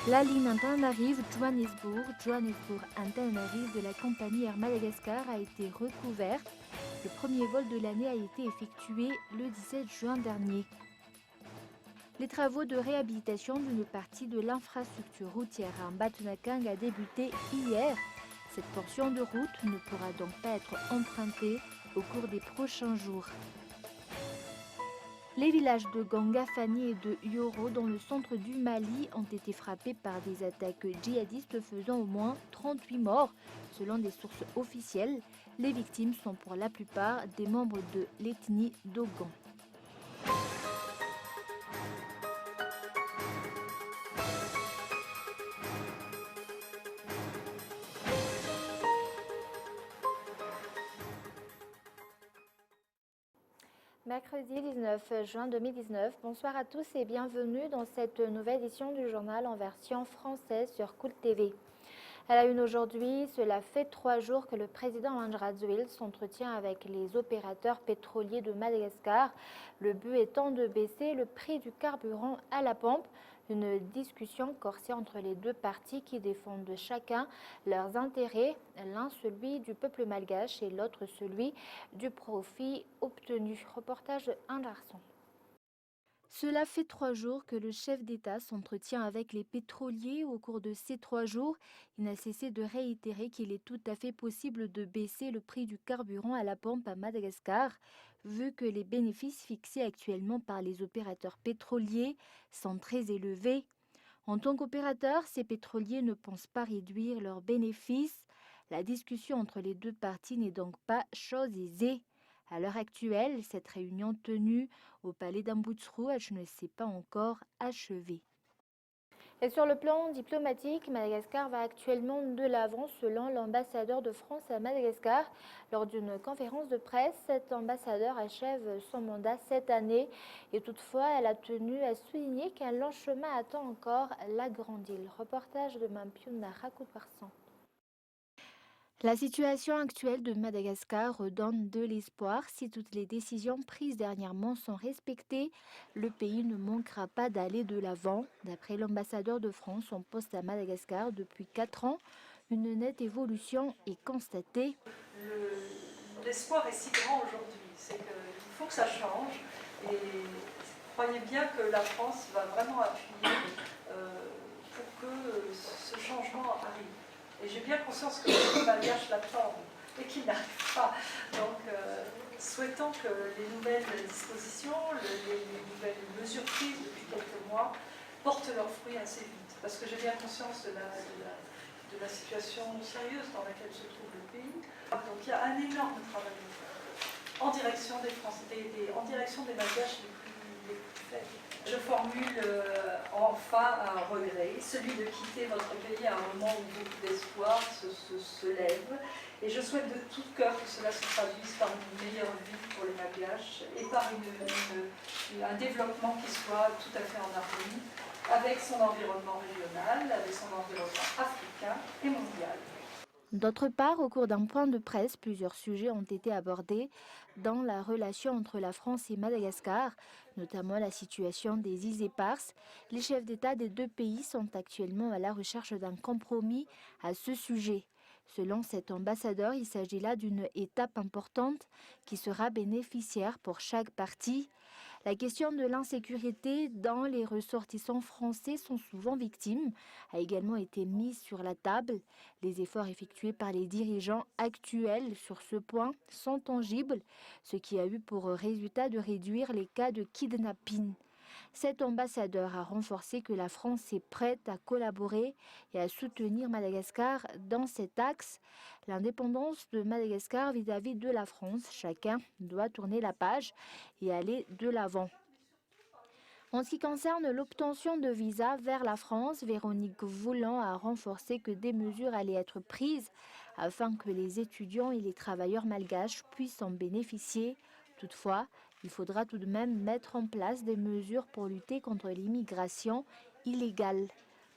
La ligne Antananarive de la compagnie Air Madagascar a été recouverte. Le premier vol de l'année a été effectué le 17 juin dernier. Les travaux de réhabilitation d'une partie de l'infrastructure routière à Mbatunakang a débuté hier. Cette portion de route ne pourra donc pas être empruntée au cours des prochains jours. Les villages de Gangafani et de Yoro dans le centre du Mali ont été frappés par des attaques djihadistes faisant au moins 38 morts. Selon des sources officielles, les victimes sont pour la plupart des membres de l'ethnie Dogon. Mercredi 19 juin 2019, bonsoir à tous et bienvenue dans cette nouvelle édition du journal en version française sur Cool TV. À la une aujourd'hui, cela fait 3 jours que le président Andrzej s'entretient avec les opérateurs pétroliers de Madagascar, le but étant de baisser le prix du carburant à la pompe. Une discussion corsée entre les deux parties qui défendent chacun leurs intérêts, l'un celui du peuple malgache et l'autre celui du profit obtenu. Reportage de Anderson. Cela fait 3 jours que le chef d'État s'entretient avec les pétroliers. Au cours de ces 3 jours, il n'a cessé de réitérer qu'il est tout à fait possible de baisser le prix du carburant à la pompe à Madagascar, vu que les bénéfices fixés actuellement par les opérateurs pétroliers sont très élevés. En tant qu'opérateurs, ces pétroliers ne pensent pas réduire leurs bénéfices. La discussion entre les deux parties n'est donc pas chose aisée. À l'heure actuelle, cette réunion tenue au palais d'Amboutrouach ne s'est pas encore achevée. Et sur le plan diplomatique, Madagascar va actuellement de l'avant selon l'ambassadeur de France à Madagascar. Lors d'une conférence de presse, cet ambassadeur achève son mandat cette année et toutefois elle a tenu à souligner qu'un long chemin attend encore la grande île. Reportage de Mampiuna Rakouparsan. La situation actuelle de Madagascar redonne de l'espoir. Si toutes les décisions prises dernièrement sont respectées, le pays ne manquera pas d'aller de l'avant. D'après l'ambassadeur de France en poste à Madagascar depuis 4 ans, une nette évolution est constatée. L'espoir est si grand aujourd'hui, c'est qu'il faut que ça change. Et croyez bien que la France va vraiment appuyer pour que ce changement arrive. Et j'ai bien conscience que les malgaches l'attendent et qu'ils n'arrivent pas. Donc, souhaitons que les nouvelles dispositions, les nouvelles mesures prises depuis quelques mois portent leurs fruits assez vite. Parce que j'ai bien conscience de la situation sérieuse dans laquelle se trouve le pays. Donc, il y a un énorme travail à faire en direction des Français, en direction des malgaches les plus faibles. Je formule enfin un regret, celui de quitter votre pays à un moment où beaucoup d'espoir se lève. Et je souhaite de tout cœur que cela se traduise par une meilleure vie pour les malgaches et par un développement qui soit tout à fait en harmonie avec son environnement régional, avec son environnement africain et mondial. D'autre part, au cours d'un point de presse, plusieurs sujets ont été abordés dans la relation entre la France et Madagascar, notamment la situation des îles éparses. Les chefs d'État des deux pays sont actuellement à la recherche d'un compromis à ce sujet. Selon cet ambassadeur, il s'agit là d'une étape importante qui sera bénéficiaire pour chaque partie. La question de l'insécurité dont les ressortissants français sont souvent victimes a également été mise sur la table. Les efforts effectués par les dirigeants actuels sur ce point sont tangibles, ce qui a eu pour résultat de réduire les cas de kidnapping. Cet ambassadeur a renforcé que la France est prête à collaborer et à soutenir Madagascar dans cet axe. L'indépendance de Madagascar vis-à-vis de la France, chacun doit tourner la page et aller de l'avant. En ce qui concerne l'obtention de visa vers la France, Véronique Voulant a renforcé que des mesures allaient être prises afin que les étudiants et les travailleurs malgaches puissent en bénéficier. Toutefois, il faudra tout de même mettre en place des mesures pour lutter contre l'immigration illégale.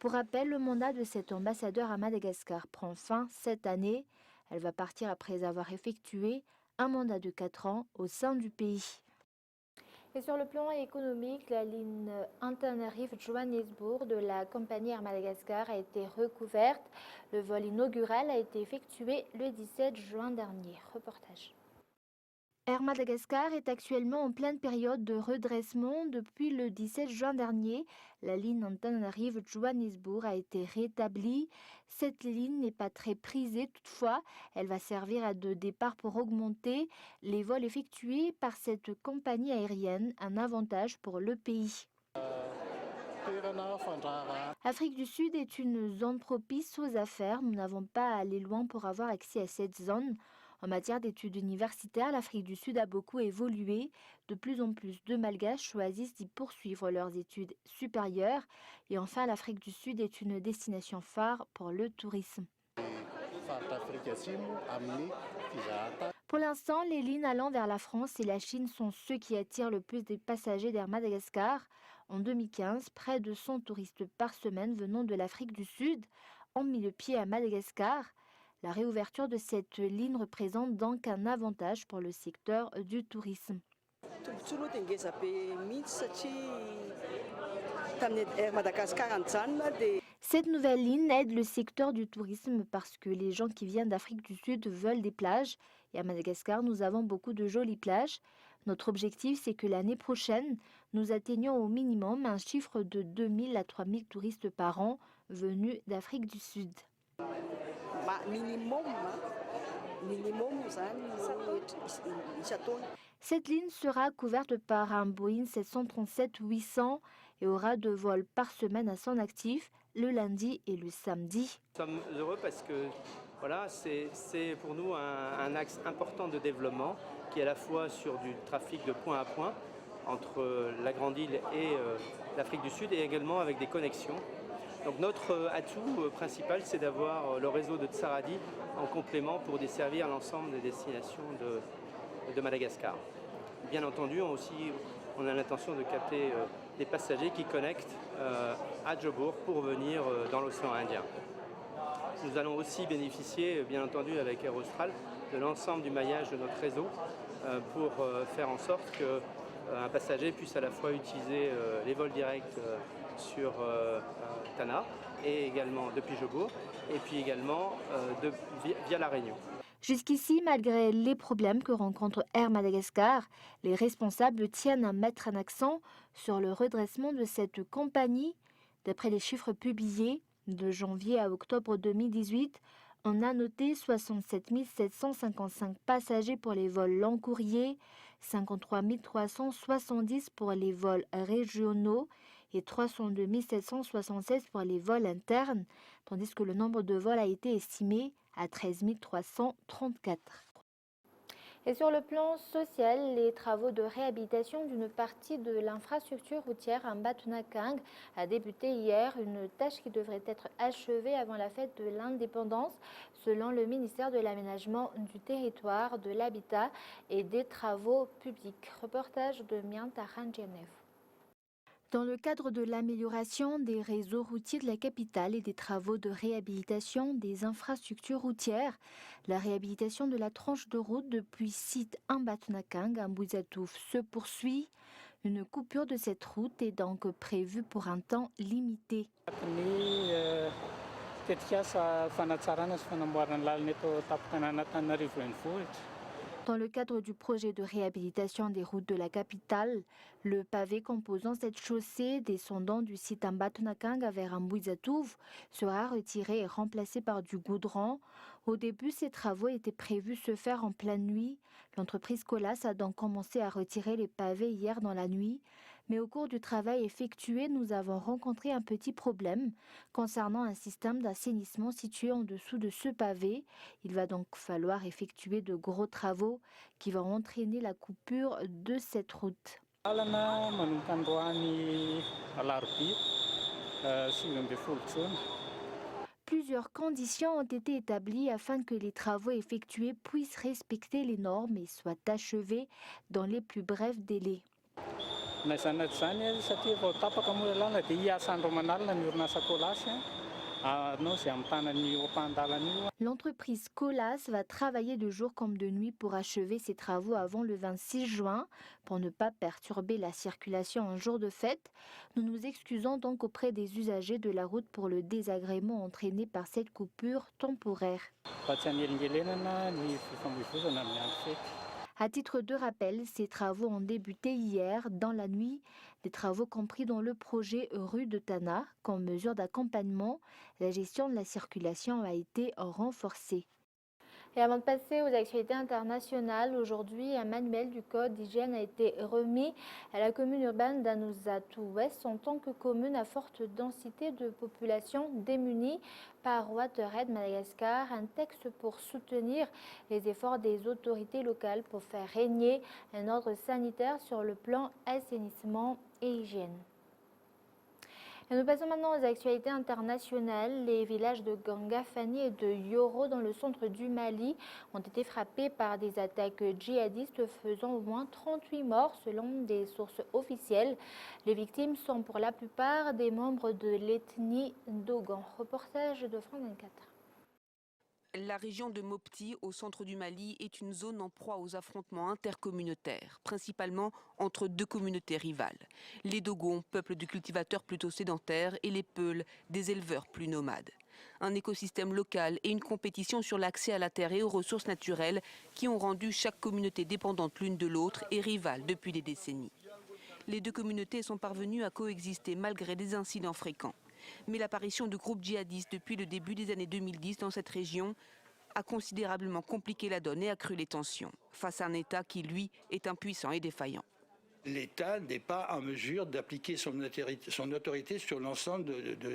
Pour rappel, le mandat de cet ambassadeur à Madagascar prend fin cette année. Elle va partir après avoir effectué un mandat de 4 ans au sein du pays. Et sur le plan économique, la ligne Antananarive-Johannesburg de la compagnie Air Madagascar a été recouverte. Le vol inaugural a été effectué le 17 juin dernier. Reportage. Air Madagascar est actuellement en pleine période de redressement. Depuis le 17 juin dernier, la ligne Antananarive-Johannesburg a été rétablie. Cette ligne n'est pas très prisée toutefois. Elle va servir de départ pour augmenter les vols effectués par cette compagnie aérienne, un avantage pour le pays. L'Afrique du Sud est une zone propice aux affaires. Nous n'avons pas à aller loin pour avoir accès à cette zone. En matière d'études universitaires, l'Afrique du Sud a beaucoup évolué. De plus en plus de Malgaches choisissent d'y poursuivre leurs études supérieures. Et enfin, l'Afrique du Sud est une destination phare pour le tourisme. Pour l'instant, les lignes allant vers la France et la Chine sont ceux qui attirent le plus des passagers d'Air Madagascar. En 2015, près de 100 touristes par semaine venant de l'Afrique du Sud ont mis le pied à Madagascar. La réouverture de cette ligne représente donc un avantage pour le secteur du tourisme. Cette nouvelle ligne aide le secteur du tourisme parce que les gens qui viennent d'Afrique du Sud veulent des plages. Et à Madagascar, nous avons beaucoup de jolies plages. Notre objectif, c'est que l'année prochaine, nous atteignions au minimum un chiffre de 2000 à 3000 touristes par an venus d'Afrique du Sud. Cette ligne sera couverte par un Boeing 737-800 et aura 2 vols par semaine à son actif, le lundi et le samedi. Nous sommes heureux parce que voilà, c'est pour nous un axe important de développement qui est à la fois sur du trafic de point à point entre la Grande Île et l'Afrique du Sud et également avec des connexions. Donc notre atout principal, c'est d'avoir le réseau de Tsaradi en complément pour desservir l'ensemble des destinations de Madagascar. Bien entendu, on a l'intention de capter des passagers qui connectent à Jobour pour venir dans l'océan Indien. Nous allons aussi bénéficier, bien entendu, avec Air Austral, de l'ensemble du maillage de notre réseau pour faire en sorte qu'un passager puisse à la fois utiliser les vols directs sur Tana et également depuis Jobour et puis également via La Réunion. Jusqu'ici, malgré les problèmes que rencontre Air Madagascar, les responsables tiennent à mettre un accent sur le redressement de cette compagnie. D'après les chiffres publiés, de janvier à octobre 2018, on a noté 67 755 passagers pour les vols long courrier, 53 370 pour les vols régionaux et 302 776 pour les vols internes, tandis que le nombre de vols a été estimé à 13 334. Et sur le plan social, les travaux de réhabilitation d'une partie de l'infrastructure routière à Mbatunakang a débuté hier, une tâche qui devrait être achevée avant la fête de l'indépendance, selon le ministère de l'Aménagement du territoire, de l'Habitat et des Travaux publics. Reportage de Mianta Ranjanev. Dans le cadre de l'amélioration des réseaux routiers de la capitale et des travaux de réhabilitation des infrastructures routières, la réhabilitation de la tranche de route depuis site Mbatunakang à Mbuzatouf se poursuit. Une coupure de cette route est donc prévue pour un temps limité. Dans le cadre du projet de réhabilitation des routes de la capitale, le pavé composant cette chaussée descendant du site Mbatunakang vers Mbuzatouf sera retiré et remplacé par du goudron. Au début, ces travaux étaient prévus se faire en pleine nuit. L'entreprise Colas a donc commencé à retirer les pavés hier dans la nuit. Mais au cours du travail effectué, nous avons rencontré un petit problème concernant un système d'assainissement situé en dessous de ce pavé. Il va donc falloir effectuer de gros travaux qui vont entraîner la coupure de cette route. Plusieurs conditions ont été établies afin que les travaux effectués puissent respecter les normes et soient achevés dans les plus brefs délais. L'entreprise Colas va travailler de jour comme de nuit pour achever ses travaux avant le 26 juin. Pour ne pas perturber la circulation un jour de fête, nous nous excusons donc auprès des usagers de la route pour le désagrément entraîné par cette coupure temporaire. À titre de rappel, ces travaux ont débuté hier dans la nuit, des travaux compris dans le projet rue de Tana. Comme mesure d'accompagnement, la gestion de la circulation a été renforcée. Et avant de passer aux actualités internationales, aujourd'hui, un manuel du code d'hygiène a été remis à la commune urbaine d'Anouzatou-Ouest en tant que commune à forte densité de population démunie par Waterred Madagascar, un texte pour soutenir les efforts des autorités locales pour faire régner un ordre sanitaire sur le plan assainissement et hygiène. Et nous passons maintenant aux actualités internationales. Les villages de Gangafani et de Yoro dans le centre du Mali ont été frappés par des attaques djihadistes faisant au moins 38 morts selon des sources officielles. Les victimes sont pour la plupart des membres de l'ethnie Dogon. Reportage de France 24. La région de Mopti, au centre du Mali, est une zone en proie aux affrontements intercommunautaires, principalement entre deux communautés rivales. Les Dogons, peuple de cultivateurs plutôt sédentaires, et les Peuls, des éleveurs plus nomades. Un écosystème local et une compétition sur l'accès à la terre et aux ressources naturelles qui ont rendu chaque communauté dépendante l'une de l'autre et rivale depuis des décennies. Les deux communautés sont parvenues à coexister malgré des incidents fréquents. Mais l'apparition de groupes djihadistes depuis le début des années 2010 dans cette région a considérablement compliqué la donne et accru les tensions, face à un État qui, lui, est impuissant et défaillant. L'État n'est pas en mesure d'appliquer son autorité sur l'ensemble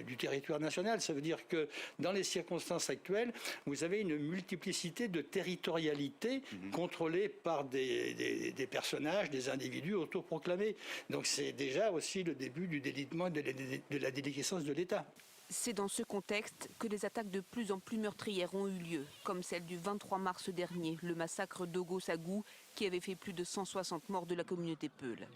du territoire national. Ça veut dire que dans les circonstances actuelles, vous avez une multiplicité de territorialités contrôlées par des personnages, des individus autoproclamés. Donc c'est déjà aussi le début du délitement et de la déliquescence de l'État. C'est dans ce contexte que des attaques de plus en plus meurtrières ont eu lieu, comme celle du 23 mars dernier, le massacre d'Ogo-Sagou, qui avait fait plus de 160 morts de la communauté Peul.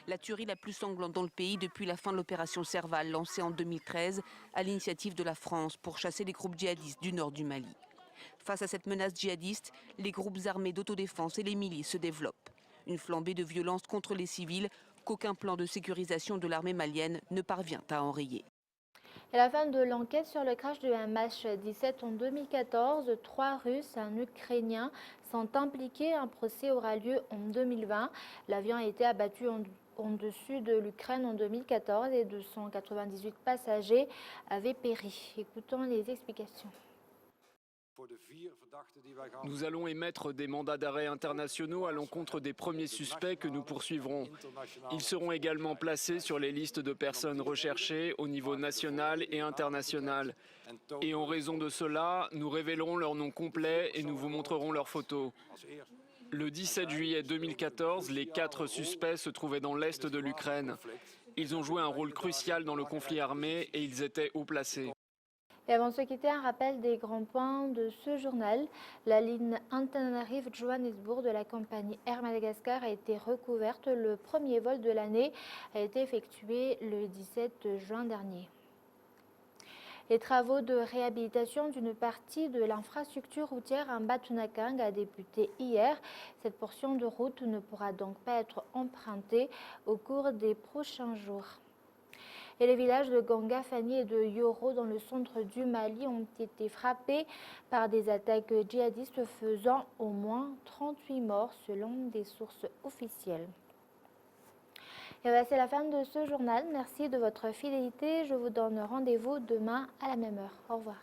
La tuerie la plus sanglante dans le pays depuis la fin de l'opération Serval, lancée en 2013 à l'initiative de la France pour chasser les groupes djihadistes du nord du Mali. Face à cette menace djihadiste, les groupes armés d'autodéfense et les milices se développent. Une flambée de violence contre les civils qu'aucun plan de sécurisation de l'armée malienne ne parvient à enrayer. À la fin de l'enquête sur le crash de MH17 en 2014, 3 Russes et un Ukrainien sont impliqués. Un procès aura lieu en 2020. L'avion a été abattu en-dessus de l'Ukraine en 2014 et 298 passagers avaient péri. Écoutons les explications. Nous allons émettre des mandats d'arrêt internationaux à l'encontre des premiers suspects que nous poursuivrons. Ils seront également placés sur les listes de personnes recherchées au niveau national et international. Et en raison de cela, nous révélerons leur nom complet et nous vous montrerons leurs photos. Le 17 juillet 2014, les 4 suspects se trouvaient dans l'est de l'Ukraine. Ils ont joué un rôle crucial dans le conflit armé et ils étaient haut placés. Et avant de se quitter, un rappel des grands points de ce journal. La ligne Antananarive-Johannesburg de la compagnie Air Madagascar a été recouverte. Le premier vol de l'année a été effectué le 17 juin dernier. Les travaux de réhabilitation d'une partie de l'infrastructure routière en Batunakang a débuté hier. Cette portion de route ne pourra donc pas être empruntée au cours des prochains jours. Et les villages de Gangafani et de Yoro dans le centre du Mali ont été frappés par des attaques djihadistes faisant au moins 38 morts selon des sources officielles. Et voilà, c'est la fin de ce journal. Merci de votre fidélité. Je vous donne rendez-vous demain à la même heure. Au revoir.